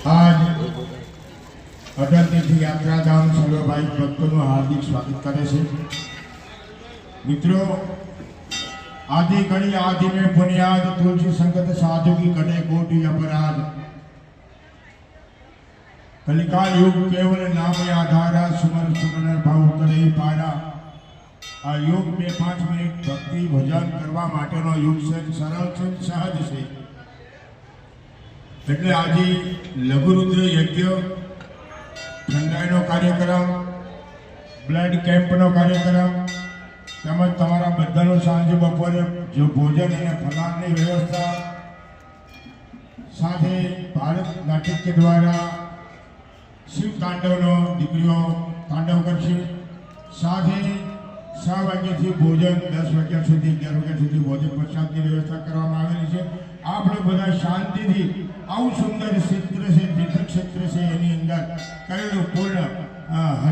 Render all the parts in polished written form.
आज अटल तीर्थ यात्राधाम सर्वभाई भक्तों हार्दिक स्वागत करे छे। मित्रों, आदि घड़ी आदि में बुनियाद तुलसी संगत साधु की घटे कोटि अपराध। कलिकाल युग केवल नाम आधारा सुमन सुमन भाव करे पारा। आ योग 2-5 मिनिट भक्ति भजन करवा माटेनो युग છે, સરળ છે, સહજ છે। એટલે આજે લઘુરુદ્ર યજ્ઞ, ઠંડાઈનો કાર્યક્રમ, બ્લડ કેમ્પનો કાર્યક્રમ તેમજ તમારા બધાનો સાંજે બપોરે જો ભોજન અને ફલાણની વ્યવસ્થા સાથે ભારત નાટ્ય દ્વારા શિવ તાંડવનો દીકરીઓ તાંડવ કરશે। સાથે 6 વાગ્યાથી ભોજન, 10 વાગ્યા સુધી, 11 વાગ્યા સુધી ભોજન પ્રસાદની વ્યવસ્થા કરવામાં આવેલી છે। આપણે બધા શાંતિથી આવું સુંદર ક્ષેત્ર છે, તીર્થ ક્ષેત્ર છે, એની અંદર કરેલું પૂર્ણ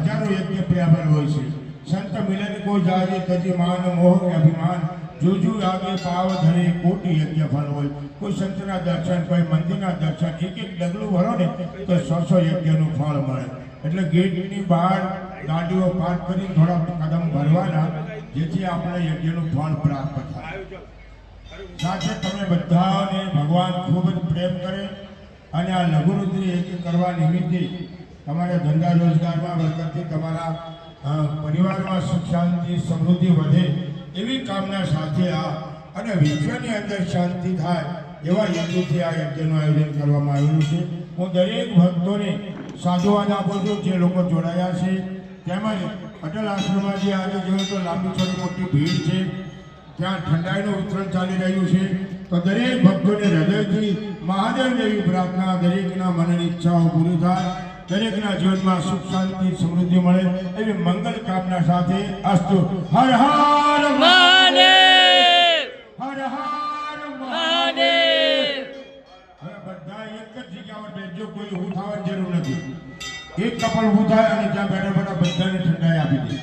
હજારો યજ્ઞ પ્યાબર હોય છે। સંત મિલન કો જાગે તજી માન મોહ અભિમાન, જોજુ આગે પાવ ધરે કોટી યજ્ઞ ફળ હોય। કોઈ સંતના દર્શન, કોઈ મંદિરના દર્શન, એક ડગલું ભરો ને તો 100 યજ્ઞનું ફળ મળે। એટલે ગેટની બહાર ગાડીઓ પાર્ક કરી થોડા કદમ ભરવાના, જેથી આપણે યજ્ઞનું ફળ પ્રાપ્ત થાય। સાથે તમે બધાને ભગવાન ખૂબ જ પ્રેમ કરે અને આ લઘુરુદ્ર યજ્ઞ કરવા નિમિત્તે તમારા ધંધા રોજગારમાં વરકતથી તમારા પરિવારમાં સુખ શાંતિ સમૃદ્ધિ વધે એવી કામના સાથે અને વિશ્વની અંદર શાંતિ થાય એવા હેતુથી આ યજ્ઞનું આયોજન કરવામાં આવેલું છે। હું દરેક ભક્તોને સાધુવાદ આપું છું જે લોકો જોડાયા છે। તેમજ અટલ આશ્રમમાં જે આજે જોયું તો લાંબી ચોડી મોટી ભીડ છે, ત્યાં ઠંડાઈનું વિતરણ ચાલી રહ્યું છે। તો દરેક ભક્તોને હૃદયથી મહાદેવને એવી પ્રાર્થના, દરેકના મનની ઈચ્છાઓ પૂરી થાય, દરેકના જીવનમાં સુખ શાંતિ સમૃદ્ધિ મળે એવી મંગલ કામના સાથે અસ્તુ। હર હર મહાદેવ, હર હર મહાદેવ। હવે બધા એક જ જગ્યા પર બેસજો, કોઈ ઊભું થવાની જરૂર નથી। એક કપલ ઊભું થાય અને જ્યાં બેઠા બેઠા બધાને ઠંડાઈ આપી દે।